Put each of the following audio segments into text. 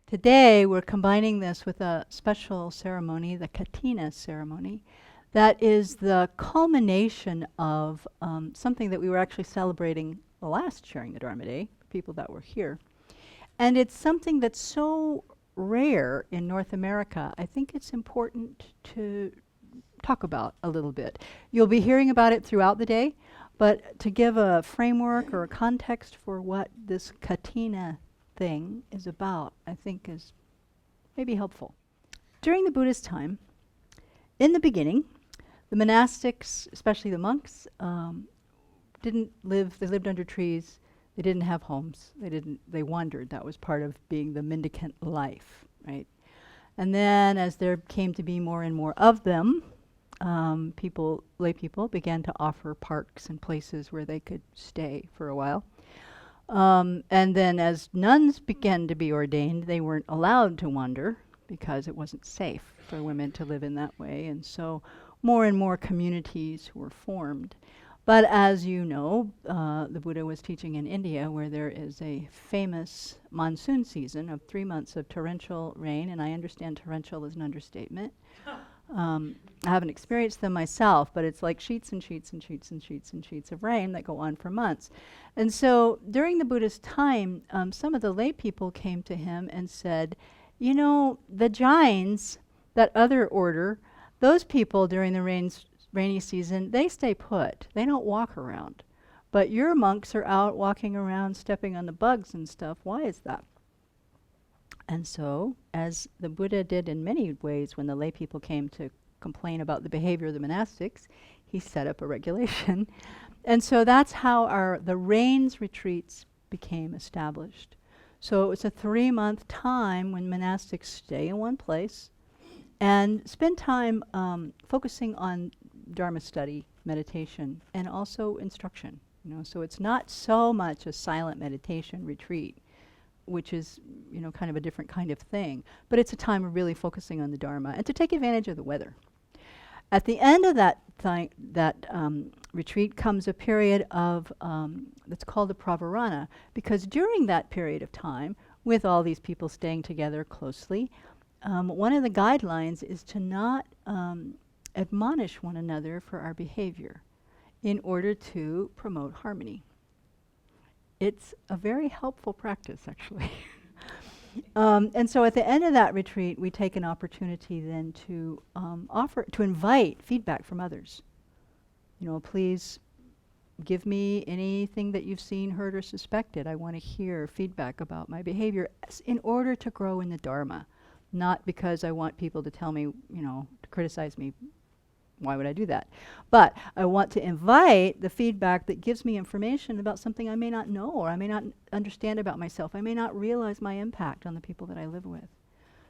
Today, we're combining this with a special ceremony, the Katina ceremony, that is the culmination of something that we were actually celebrating the last Sharing the Dharma Day, people that were here. And it's something that's so rare in North America, I think it's important to talk about a little bit. You'll be hearing about it throughout the day, but to give a framework or a context for what this Katina thing is about, I think is maybe helpful. During the Buddhist time, in the beginning, the monastics, especially the monks, didn't live, they lived under trees, they didn't have homes, they wandered. That was part of being the mendicant life, right? And then as there came to be more and more of them, lay people began to offer parks and places where they could stay for a while. And then as nuns began to be ordained, they weren't allowed to wander because it wasn't safe for women to live in that way. And so more and more communities were formed. But as you know, the Buddha was teaching in India, where there is a famous monsoon season of 3 months of torrential rain, and I understand torrential is an understatement. I haven't experienced them myself, but it's like sheets and sheets and sheets and sheets and sheets of rain that go on for months. And so during the Buddha's time, some of the lay people came to him and said, you know, the Jains, that other order, those people during the rainy season, they stay put. They don't walk around. But your monks are out walking around, stepping on the bugs and stuff. Why is that? And so, as the Buddha did in many ways when the lay people came to complain about the behavior of the monastics, he set up a regulation. And so that's how the rains retreats became established. So it was a 3-month time when monastics stay in one place and spend time focusing on Dharma study, meditation, and also instruction. You know, so it's not so much a silent meditation retreat, which is, you know, kind of a different kind of thing. But it's a time of really focusing on the Dharma and to take advantage of the weather. At the end of that retreat comes a period of that's called the Pravarana, because during that period of time, with all these people staying together closely, one of the guidelines is to not admonish one another for our behavior in order to promote harmony. It's a very helpful practice, actually. And so at the end of that retreat, we take an opportunity then to invite feedback from others. You know, please give me anything that you've seen, heard, or suspected. I want to hear feedback about my behavior in order to grow in the Dharma, not because I want people to tell me, you know, to criticize me. Why would I do that? But I want to invite the feedback that gives me information about something I may not know or I may not understand about myself. I may not realize my impact on the people that I live with.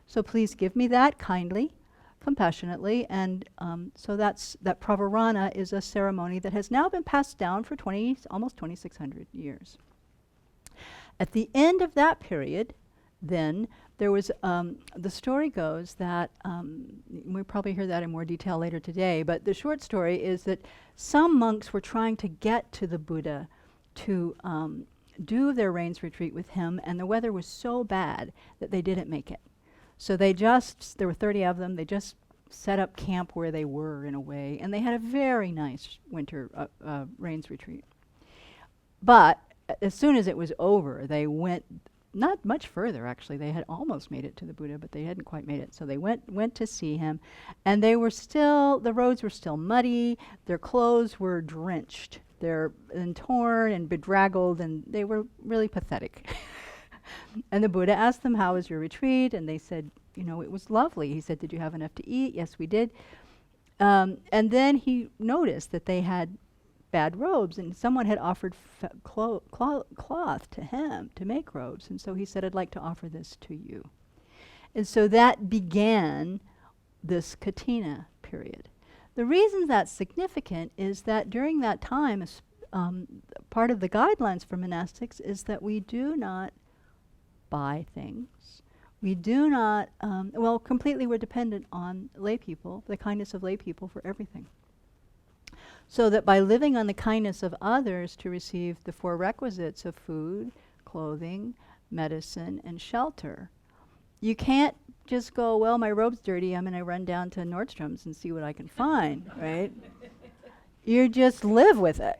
So please give me that kindly, compassionately, and so that Pravarana is a ceremony that has now been passed down for almost 2,600 years. At the end of that period, then, there was, the story goes that, we'll probably hear that in more detail later today, but the short story is that some monks were trying to get to the Buddha to do their rains retreat with him, and the weather was so bad that they didn't make it. So there were 30 of them, they just set up camp where they were in a way, and they had a very nice winter rains retreat. But as soon as it was over, they went not much further, actually. They had almost made it to the Buddha, but they hadn't quite made it. So they went to see him, and the roads were still muddy, their clothes were drenched, and torn and bedraggled, and they were really pathetic. And the Buddha asked them, how was your retreat? And they said, you know, it was lovely. He said, did you have enough to eat? Yes, we did. And then he noticed that they had bad robes, and someone had offered cloth to him to make robes, and so he said, I'd like to offer this to you. And so that began this Katina period. The reason that's significant is that during that time, part of the guidelines for monastics is that we do not buy things. We do not, completely we're dependent on lay people, the kindness of lay people for everything. So that by living on the kindness of others to receive the 4 requisites of food, clothing, medicine, and shelter, You can't just go, well, my robe's dirty, I'm going to run down to Nordstrom's and see what I can find, right? You just live with it.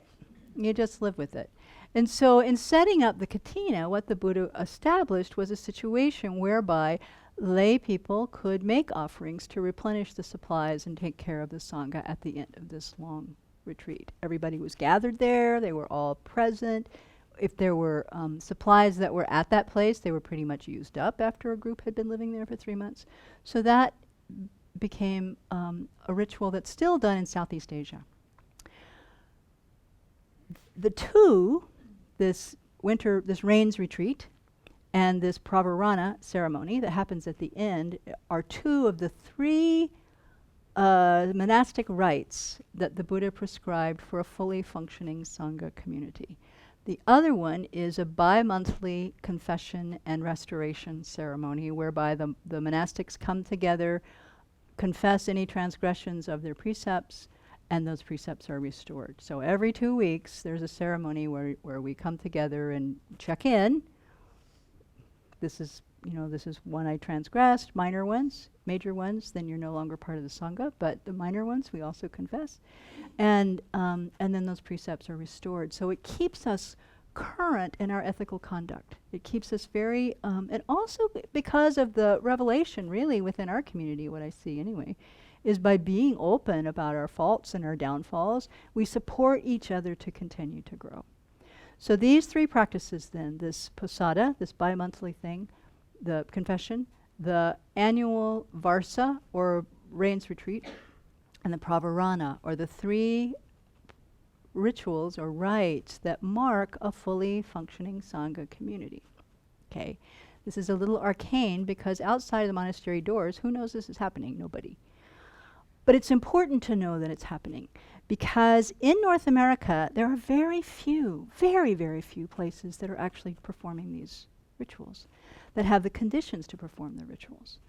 You just live with it. And so in setting up the katina, what the Buddha established was a situation whereby lay people could make offerings to replenish the supplies and take care of the Sangha at the end of this long retreat. Everybody was gathered there, they were all present. If there were supplies that were at that place, they were pretty much used up after a group had been living there for 3 months. So that became a ritual that's still done in Southeast Asia. The two, this rains retreat and this Pravarana ceremony that happens at the end, are two of the three monastic rites that the Buddha prescribed for a fully functioning Sangha community. The other one is a bi-monthly confession and restoration ceremony whereby the monastics come together, confess any transgressions of their precepts, and those precepts are restored. So every 2 weeks, there's a ceremony where we come together and check in. This is one I transgressed, minor ones, major ones, then you're no longer part of the Sangha, but the minor ones we also confess. And then those precepts are restored. So it keeps us current in our ethical conduct. It keeps us very, and also because of the revelation really within our community, what I see anyway, is by being open about our faults and our downfalls, we support each other to continue to grow. So these three practices then, this posada, this bi-monthly thing, the confession, the annual varsa or rains retreat, and the pravarana, or the three rituals or rites that mark a fully functioning Sangha community. Okay, this is a little arcane because outside of the monastery doors, who knows this is happening? Nobody. But it's important to know that it's happening because in North America, there are very few, very, very few places that are actually performing these rituals, that have the conditions to perform the rituals.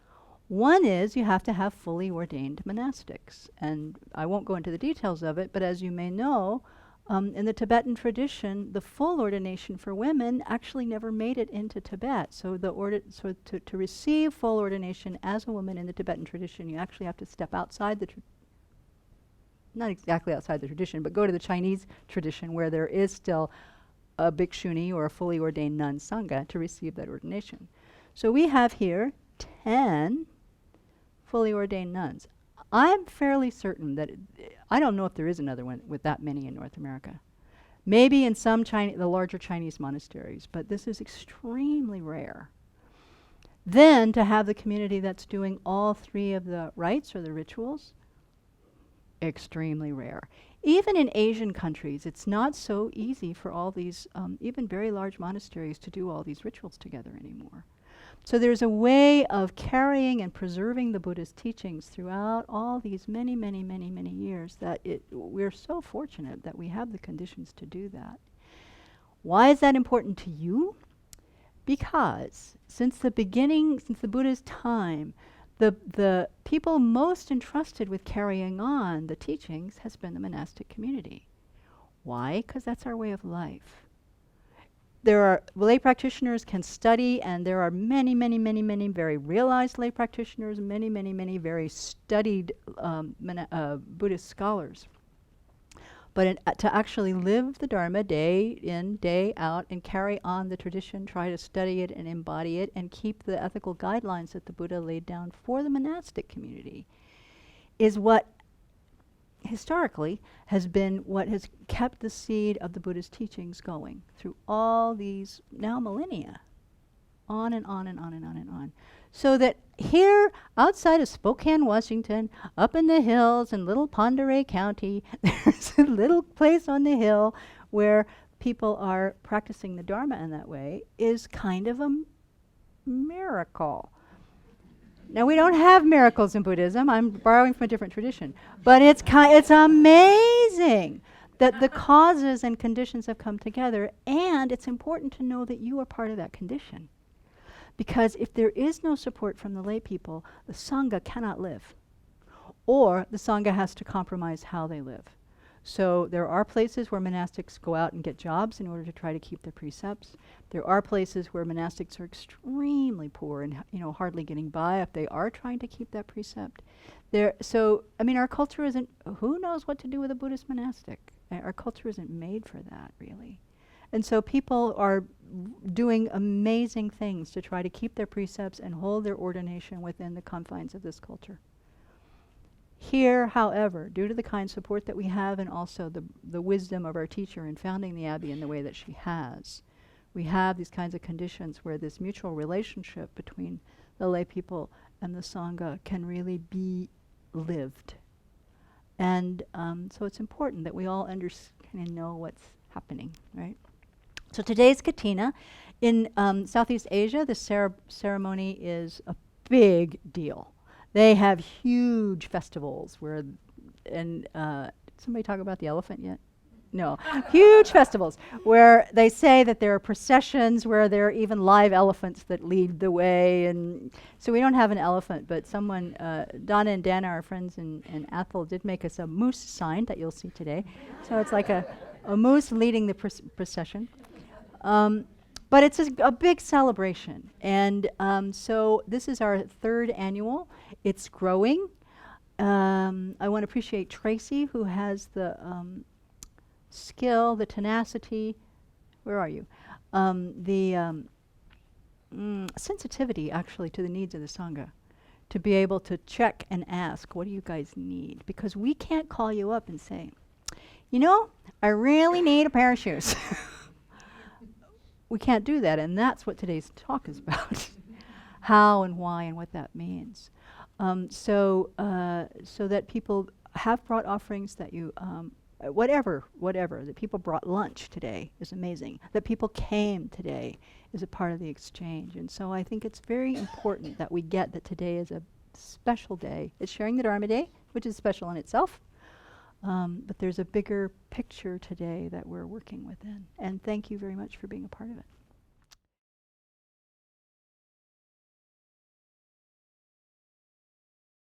One is you have to have fully ordained monastics. And I won't go into the details of it, but as you may know, in the Tibetan tradition, the full ordination for women actually never made it into Tibet. So to receive full ordination as a woman in the Tibetan tradition, you actually have to step outside the not exactly outside the tradition, but go to the Chinese tradition where there is still a bhikshuni or a fully ordained nun sangha to receive that ordination. So we have here 10 fully ordained nuns. I'm fairly certain that I don't know if there is another one with that many in North America. Maybe in some the larger Chinese monasteries, but this is extremely rare. Then to have the community that's doing all three of the rites or the rituals, extremely rare. Even in Asian countries, it's not so easy for all these, even very large monasteries to do all these rituals together anymore. So there's a way of carrying and preserving the Buddha's teachings throughout all these many, many, many, many years that we're so fortunate that we have the conditions to do that. Why is that important to you? Because since the beginning, since the Buddha's time, the people most entrusted with carrying on the teachings has been the monastic community. Why? Because that's our way of life. There are lay practitioners can study, and there are many, many, many, many very realized lay practitioners, many, many, many very studied Buddhist scholars. But to actually live the Dharma day in, day out, and carry on the tradition, try to study it and embody it, and keep the ethical guidelines that the Buddha laid down for the monastic community is what historically has been what has kept the seed of the Buddha's teachings going through all these now millennia, on and on and on and on and on. So that here outside of Spokane, Washington, up in the hills in little Ponderay County, there's a little place on the hill where people are practicing the Dharma in that way is kind of a miracle. Now, we don't have miracles in Buddhism. I'm borrowing from a different tradition. But it's amazing that the causes and conditions have come together, and it's important to know that you are part of that condition. Because if there is no support from the lay people, the Sangha cannot live. Or the Sangha has to compromise how they live. So there are places where monastics go out and get jobs in order to try to keep their precepts. There are places where monastics are extremely poor and hardly getting by if they are trying to keep that precept. So I mean, our culture isn't. Who knows what to do with a Buddhist monastic? Our culture isn't made for that, really. And so people are doing amazing things to try to keep their precepts and hold their ordination within the confines of this culture. Here, however, due to the kind support that we have and also the wisdom of our teacher in founding the Abbey in the way that she has, we have these kinds of conditions where this mutual relationship between the lay people and the Sangha can really be lived. And so it's important that we all kind of know what's happening, right? So today's Katina. In Southeast Asia, the ceremony is a big deal. They have huge festivals where, and did somebody talk about the elephant yet? No. Huge festivals where they say that there are processions where there are even live elephants that lead the way. And so we don't have an elephant, but someone, Donna and Dana, our friends in Athol, did make us a moose sign that you'll see today. So it's like a moose leading the procession. But it's a big celebration. And so this is our third annual. It's growing. I want to appreciate Tracy, who has the skill, the tenacity, where are you? The sensitivity, actually, to the needs of the Sangha, to be able to check and ask, what do you guys need? Because we can't call you up and say, I really need a pair of shoes. We can't do that, and that's what today's talk is about. How and why and what that means. So that people have brought offerings, that you, whatever, that people brought lunch today is amazing. That people came today is a part of the exchange. And so I think it's very important that we get that today is a special day. It's sharing the Dharma Day, which is special in itself. But there's a bigger picture today that we're working within. And thank you very much for being a part of it.